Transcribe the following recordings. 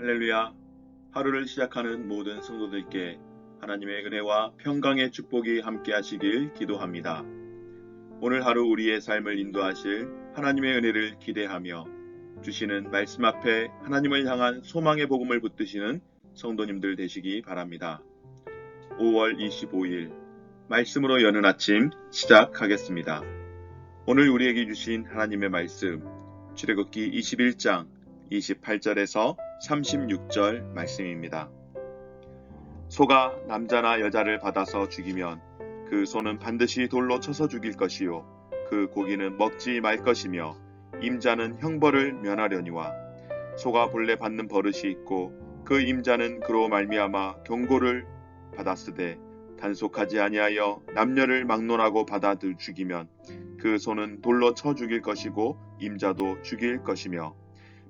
할렐루야. 하루를 시작하는 모든 성도들께 하나님의 은혜와 평강의 축복이 함께 하시길 기도합니다. 오늘 하루 우리의 삶을 인도하실 하나님의 은혜를 기대하며 주시는 말씀 앞에 하나님을 향한 소망의 복음을 붙드시는 성도님들 되시기 바랍니다. 5월 25일 말씀으로 여는 아침 시작하겠습니다. 오늘 우리에게 주신 하나님의 말씀 출애굽기 21장 28절에서 36절 말씀입니다. 소가 남자나 여자를 받아서 죽이면 그 소는 반드시 돌로 쳐서 죽일 것이요 그 고기는 먹지 말 것이며 임자는 형벌을 면하려니와 소가 본래 받는 버릇이 있고 그 임자는 그로 말미암아 경고를 받았으되 단속하지 아니하여 남녀를 막론하고 받아 죽이면 그 소는 돌로 쳐 죽일 것이고 임자도 죽일 것이며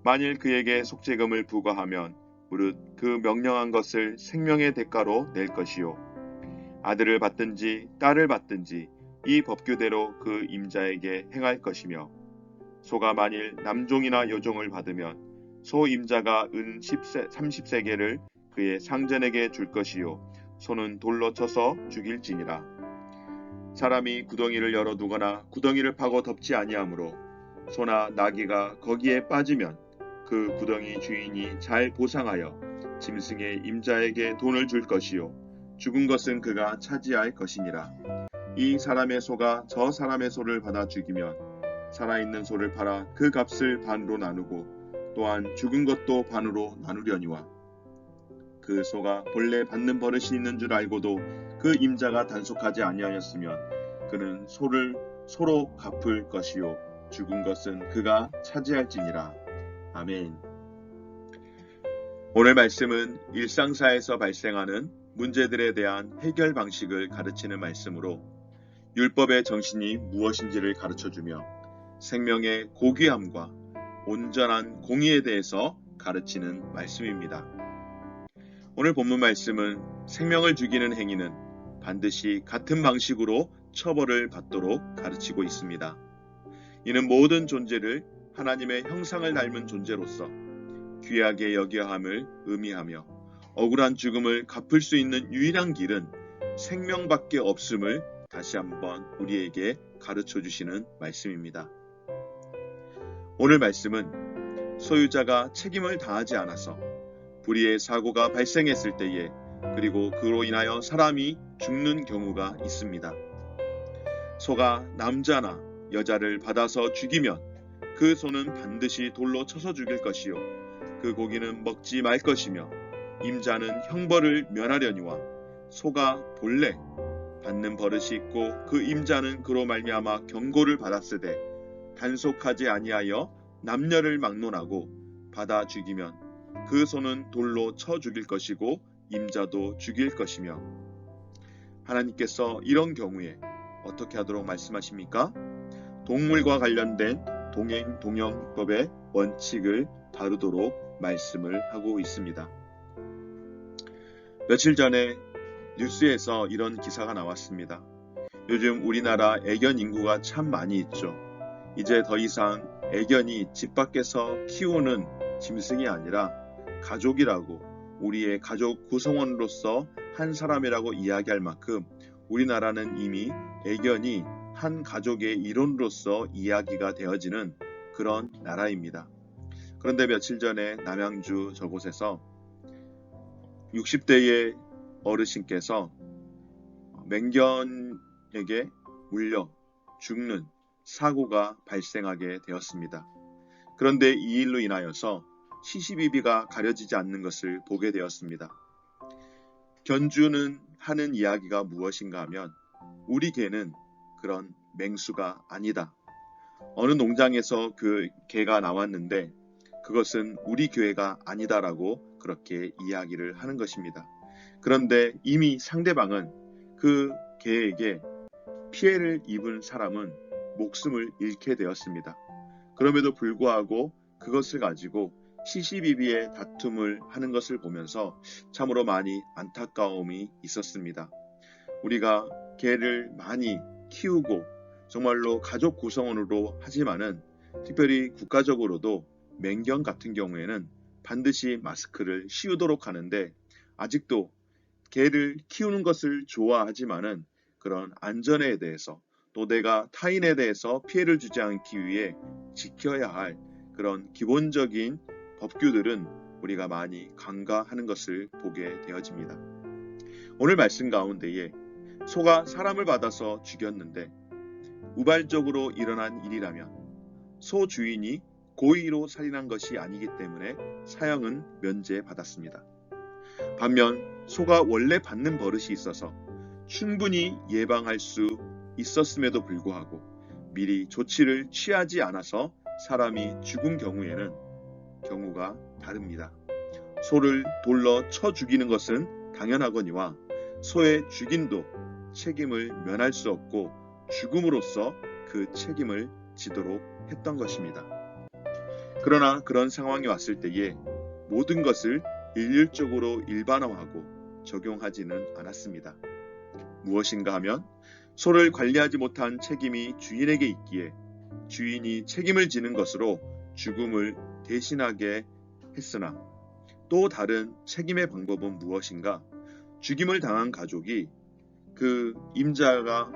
만일 그에게 속죄금을 부과하면 무릇 그 명령한 것을 생명의 대가로 낼 것이요 아들을 받든지 딸을 받든지 이 법규대로 그 임자에게 행할 것이며 소가 만일 남종이나 여종을 받으면 소 임자가 은 30세겔을 그의 상전에게 줄 것이요 소는 돌로 쳐서 죽일지니라. 사람이 구덩이를 열어두거나 구덩이를 파고 덮지 아니하므로 소나 나귀가 거기에 빠지면 그 구덩이 주인이 잘 보상하여 짐승의 임자에게 돈을 줄 것이요 죽은 것은 그가 차지할 것이니라. 이 사람의 소가 저 사람의 소를 받아 죽이면 살아있는 소를 팔아 그 값을 반으로 나누고 또한 죽은 것도 반으로 나누려니와 그 소가 본래 받는 버릇이 있는 줄 알고도 그 임자가 단속하지 아니하였으면 그는 소를 소로 갚을 것이요 죽은 것은 그가 차지할지니라. 아멘. 오늘 말씀은 일상사에서 발생하는 문제들에 대한 해결 방식을 가르치는 말씀으로 율법의 정신이 무엇인지를 가르쳐주며 생명의 고귀함과 온전한 공의에 대해서 가르치는 말씀입니다. 오늘 본문 말씀은 생명을 죽이는 행위는 반드시 같은 방식으로 처벌을 받도록 가르치고 있습니다. 이는 모든 존재를 하나님의 형상을 닮은 존재로서 귀하게 여겨야 함을 의미하며 억울한 죽음을 갚을 수 있는 유일한 길은 생명밖에 없음을 다시 한번 우리에게 가르쳐 주시는 말씀입니다. 오늘 말씀은 소유자가 책임을 다하지 않아서 불의의 사고가 발생했을 때에 그리고 그로 인하여 사람이 죽는 경우가 있습니다. 소가 남자나 여자를 받아서 죽이면 그 소는 반드시 돌로 쳐서 죽일 것이요 그 고기는 먹지 말 것이며 임자는 형벌을 면하려니와 소가 본래 받는 버릇이 있고 그 임자는 그로 말미암아 경고를 받았으되 단속하지 아니하여 남녀를 막론하고 받아 죽이면 그 소는 돌로 쳐 죽일 것이고 임자도 죽일 것이며 하나님께서 이런 경우에 어떻게 하도록 말씀하십니까? 동물과 관련된 동행동형법의 원칙을 다루도록 말씀을 하고 있습니다. 며칠 전에 뉴스에서 이런 기사가 나왔습니다. 요즘 우리나라 애견 인구가 참 많이 있죠. 이제 더 이상 애견이 집 밖에서 키우는 짐승이 아니라 가족이라고 우리의 가족 구성원으로서 한 사람이라고 이야기할 만큼 우리나라는 이미 애견이 한 가족의 일원으로서 이야기가 되어지는 그런 나라입니다. 그런데 며칠 전에 남양주 저곳에서 60대의 어르신께서 맹견에게 물려 죽는 사고가 발생하게 되었습니다. 그런데 이 일로 인하여서 CCTV가 가려지지 않는 것을 보게 되었습니다. 견주는 하는 이야기가 무엇인가 하면 우리 개는 그런 맹수가 아니다. 어느 농장에서 그 개가 나왔는데 그것은 우리 교회가 아니다라고 그렇게 이야기를 하는 것입니다. 그런데 이미 상대방은 그 개에게 피해를 입은 사람은 목숨을 잃게 되었습니다. 그럼에도 불구하고 그것을 가지고 CCTV에 다툼을 하는 것을 보면서 참으로 많이 안타까움이 있었습니다. 우리가 개를 많이 키우고 정말로 가족 구성원으로 하지만은 특별히 국가적으로도 맹견 같은 경우에는 반드시 마스크를 씌우도록 하는데 아직도 개를 키우는 것을 좋아하지만은 그런 안전에 대해서 또 내가 타인에 대해서 피해를 주지 않기 위해 지켜야 할 그런 기본적인 법규들은 우리가 많이 간과하는 것을 보게 되어집니다. 오늘 말씀 가운데에 소가 사람을 받아서 죽였는데 우발적으로 일어난 일이라면 소 주인이 고의로 살인한 것이 아니기 때문에 사형은 면제받았습니다. 반면 소가 원래 받는 버릇이 있어서 충분히 예방할 수 있었음에도 불구하고 미리 조치를 취하지 않아서 사람이 죽은 경우에는 경우가 다릅니다. 소를 돌로 쳐 죽이는 것은 당연하거니와 소의 죽임도 책임을 면할 수 없고 죽음으로써 그 책임을 지도록 했던 것입니다. 그러나 그런 상황이 왔을 때에 모든 것을 일률적으로 일반화하고 적용하지는 않았습니다. 무엇인가 하면 소를 관리하지 못한 책임이 주인에게 있기에 주인이 책임을 지는 것으로 죽음을 대신하게 했으나 또 다른 책임의 방법은 무엇인가? 죽임을 당한 가족이 그 임자가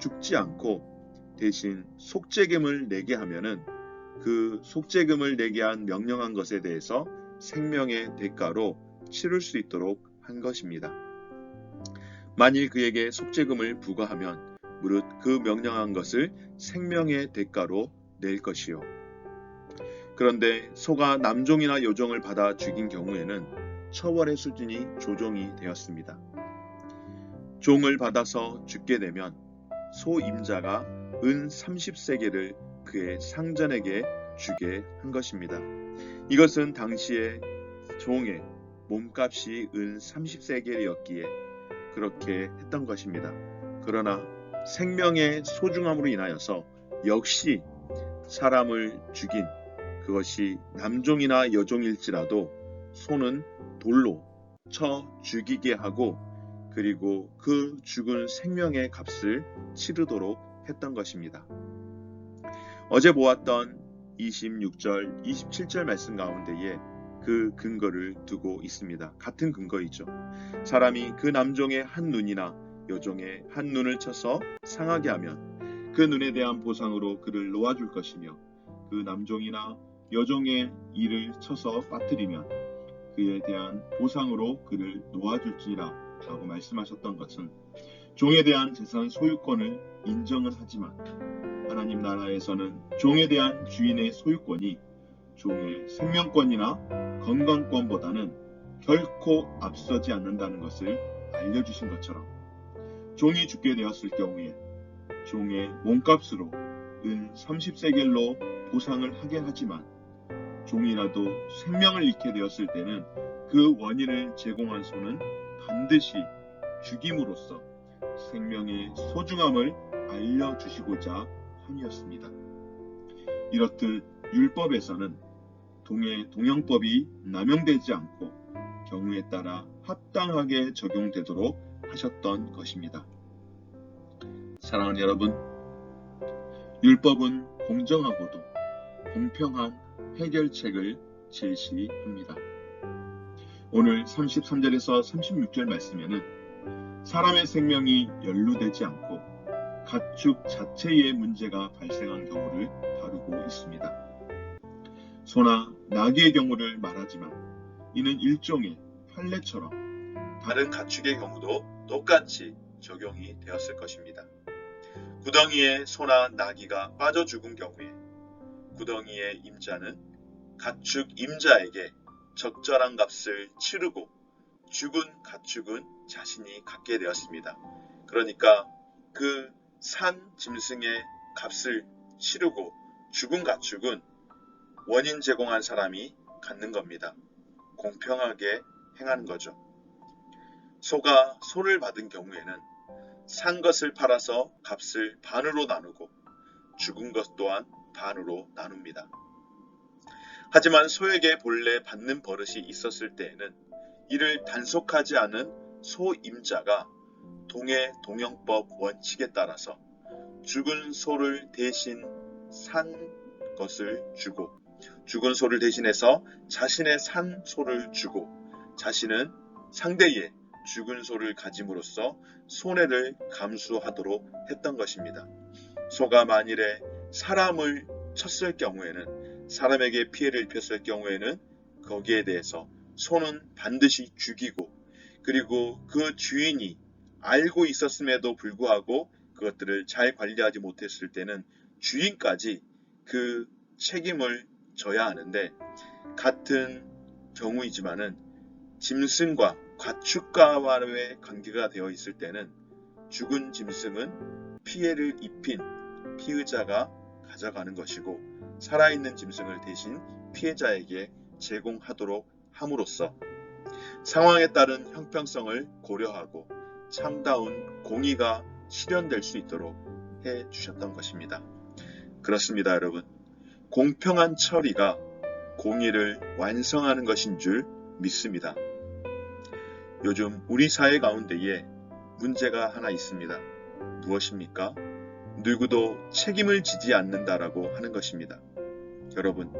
죽지 않고 대신 속죄금을 내게 하면은 그 속죄금을 내게 한 명령한 것에 대해서 생명의 대가로 치를 수 있도록 한 것입니다. 만일 그에게 속죄금을 부과하면 무릇 그 명령한 것을 생명의 대가로 낼 것이요. 그런데 소가 남종이나 여종을 받아 죽인 경우에는 처벌의 수준이 조정이 되었습니다. 종을 받아서 죽게 되면 소 임자가 은 30세겔을 그의 상전에게 주게 한 것입니다. 이것은 당시의 종의 몸값이 은 30세겔이었기에 그렇게 했던 것입니다. 그러나 생명의 소중함으로 인하여서 역시 사람을 죽인 그것이 남종이나 여종일지라도 소는 돌로 쳐 죽이게 하고 그리고 그 죽은 생명의 값을 치르도록 했던 것입니다. 어제 보았던 26절, 27절 말씀 가운데에 그 근거를 두고 있습니다. 같은 근거이죠. 사람이 그 남종의 한 눈이나 여종의 한 눈을 쳐서 상하게 하면 그 눈에 대한 보상으로 그를 놓아줄 것이며 그 남종이나 여종의 이를 쳐서 빠뜨리면 그에 대한 보상으로 그를 놓아줄지라 라고 말씀하셨던 것은 종에 대한 재산 소유권을 인정은 하지만 하나님 나라에서는 종에 대한 주인의 소유권이 종의 생명권이나 건강권보다는 결코 앞서지 않는다는 것을 알려주신 것처럼 종이 죽게 되었을 경우에 종의 몸값으로 은 30세겔로 보상을 하게 하지만 종이라도 생명을 잃게 되었을 때는 그 원인을 제공한 소는 반드시 죽임으로써 생명의 소중함을 알려주시고자 함이었습니다. 이렇듯 율법에서는 동형법이 남용되지 않고 경우에 따라 합당하게 적용되도록 하셨던 것입니다. 사랑하는 여러분, 율법은 공정하고도 공평한 해결책을 제시합니다. 오늘 33절에서 36절 말씀에는 사람의 생명이 연루되지 않고 가축 자체의 문제가 발생한 경우를 다루고 있습니다. 소나 나귀의 경우를 말하지만 이는 일종의 판례처럼 다른 가축의 경우도 똑같이 적용이 되었을 것입니다. 구덩이에 소나 나귀가 빠져 죽은 경우에 구덩이의 임자는 가축 임자에게 적절한 값을 치르고 죽은 가축은 자신이 갖게 되었습니다. 그러니까 그 산 짐승의 값을 치르고 죽은 가축은 원인 제공한 사람이 갖는 겁니다. 공평하게 행하는 거죠. 소가 소를 받은 경우에는 산 것을 팔아서 값을 반으로 나누고 죽은 것 또한 반으로 나눕니다. 하지만 소에게 본래 받는 버릇이 있었을 때에는 이를 단속하지 않은 소 임자가 동형법 원칙에 따라서 죽은 소를 대신 산 것을 주고 죽은 소를 대신해서 자신의 산 소를 주고 자신은 상대의 죽은 소를 가짐으로써 손해를 감수하도록 했던 것입니다. 소가 만일에 사람을 쳤을 경우에는, 사람에게 피해를 입혔을 경우에는 거기에 대해서 소는 반드시 죽이고, 그리고 그 주인이 알고 있었음에도 불구하고 그것들을 잘 관리하지 못했을 때는 주인까지 그 책임을 져야 하는데, 같은 경우이지만은 짐승과 가축과의 관계가 되어 있을 때는 죽은 짐승은 피해를 입힌 피의자가 가져가는 것이고, 살아있는 짐승을 대신 피해자에게 제공하도록 함으로써 상황에 따른 형평성을 고려하고 참다운 공의가 실현될 수 있도록 해 주셨던 것입니다. 그렇습니다, 여러분. 공평한 처리가 공의를 완성하는 것인 줄 믿습니다. 요즘 우리 사회 가운데에 문제가 하나 있습니다. 무엇입니까? 누구도 책임을 지지 않는다라고 하는 것입니다. 여러분,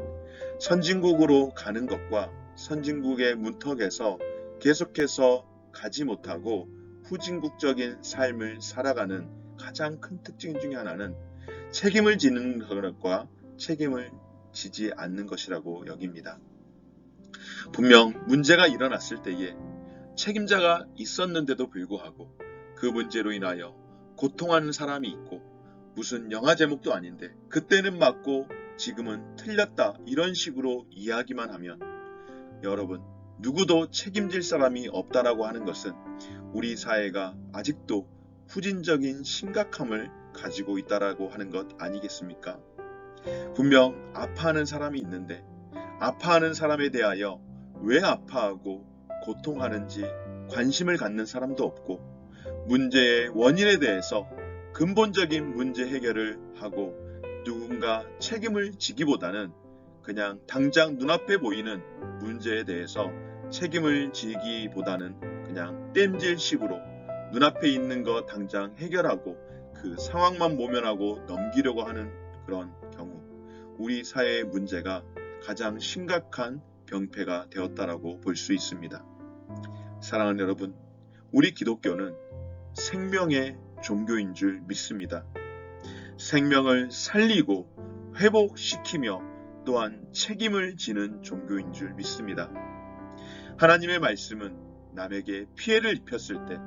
선진국으로 가는 것과 선진국의 문턱에서 계속해서 가지 못하고 후진국적인 삶을 살아가는 가장 큰 특징 중에 하나는 책임을 지는 것과 책임을 지지 않는 것이라고 여깁니다. 분명 문제가 일어났을 때에 책임자가 있었는데도 불구하고 그 문제로 인하여 고통하는 사람이 있고, 무슨 영화 제목도 아닌데 그때는 맞고 지금은 틀렸다 이런 식으로 이야기만 하면, 여러분, 누구도 책임질 사람이 없다라고 하는 것은 우리 사회가 아직도 후진적인 심각함을 가지고 있다라고 하는 것 아니겠습니까? 분명 아파하는 사람이 있는데 아파하는 사람에 대하여 왜 아파하고 고통하는지 관심을 갖는 사람도 없고, 문제의 원인에 대해서 근본적인 문제 해결을 하고 누군가 책임을 지기보다는 그냥 당장 눈앞에 보이는 문제에 대해서 책임을 지기보다는 그냥 땜질식으로 눈앞에 있는 거 당장 해결하고 그 상황만 모면하고 넘기려고 하는 그런 경우, 우리 사회의 문제가 가장 심각한 병폐가 되었다라고 볼 수 있습니다. 사랑하는 여러분, 우리 기독교는 생명의 종교인 줄 믿습니다. 생명을 살리고 회복시키며 또한 책임을 지는 종교인 줄 믿습니다. 하나님의 말씀은 남에게 피해를 입혔을 때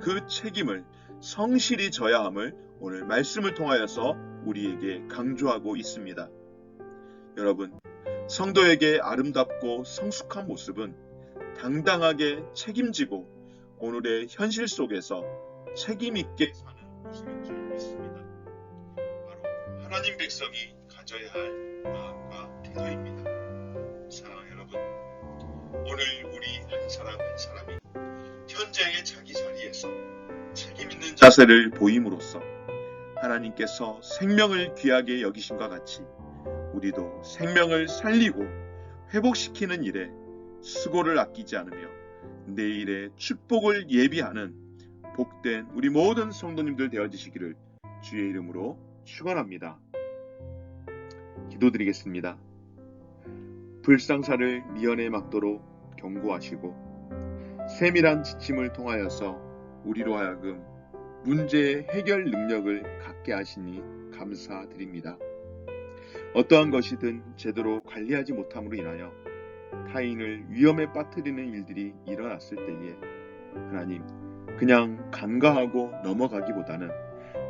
그 책임을 성실히 져야 함을 오늘 말씀을 통하여서 우리에게 강조하고 있습니다. 여러분, 성도에게 아름답고 성숙한 모습은 당당하게 책임지고 오늘의 현실 속에서 책임 있게 사는 모습인 줄 믿습니다. 바로 하나님 백성이 가져야 할 마음과 태도입니다. 사랑하는 여러분, 오늘 우리 한 사람 한 사람이 현재의 자기 자리에서 책임 있는 자세를 보임으로써 하나님께서 생명을 귀하게 여기심과 같이 우리도 생명을 살리고 회복시키는 일에 수고를 아끼지 않으며 내일의 축복을 예비하는 복된 우리 모든 성도님들 되어주시기를 주의 이름으로 축원합니다. 기도드리겠습니다. 불상사를 미연에 막도록 경고하시고 세밀한 지침을 통하여서 우리로 하여금 문제의 해결 능력을 갖게 하시니 감사드립니다. 어떠한 것이든 제대로 관리하지 못함으로 인하여 타인을 위험에 빠뜨리는 일들이 일어났을 때에 하나님, 그냥 간과하고 넘어가기보다는,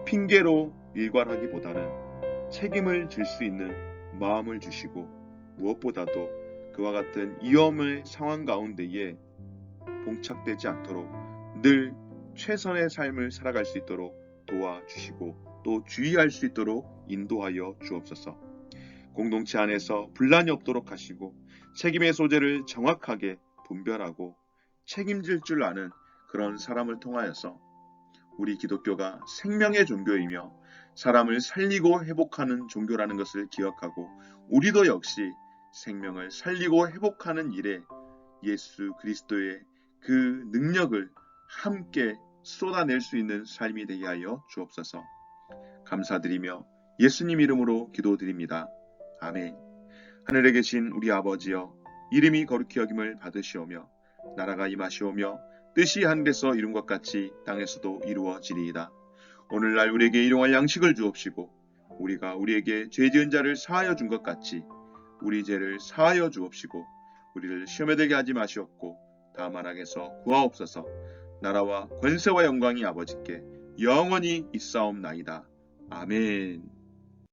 핑계로 일관하기보다는 책임을 질 수 있는 마음을 주시고, 무엇보다도 그와 같은 위험의 상황 가운데에 봉착되지 않도록 늘 최선의 삶을 살아갈 수 있도록 도와주시고 또 주의할 수 있도록 인도하여 주옵소서. 공동체 안에서 분란이 없도록 하시고 책임의 소재를 정확하게 분별하고 책임질 줄 아는 그런 사람을 통하여서 우리 기독교가 생명의 종교이며 사람을 살리고 회복하는 종교라는 것을 기억하고, 우리도 역시 생명을 살리고 회복하는 일에 예수 그리스도의 그 능력을 함께 쏟아낼 수 있는 삶이 되게 하여 주옵소서. 감사드리며 예수님 이름으로 기도드립니다. 아멘. 하늘에 계신 우리 아버지여, 이름이 거룩히 여김을 받으시오며 나라가 임하시오며 뜻이 하늘에서 이룬 것 같이 땅에서도 이루어지리이다. 오늘날 우리에게 일용할 양식을 주옵시고 우리가 우리에게 죄 지은 자를 사하여 준 것 같이 우리 죄를 사하여 주옵시고 우리를 시험에 들게 하지 마시옵고 다만 악에서 구하옵소서. 나라와 권세와 영광이 아버지께 영원히 있사옵나이다. 아멘.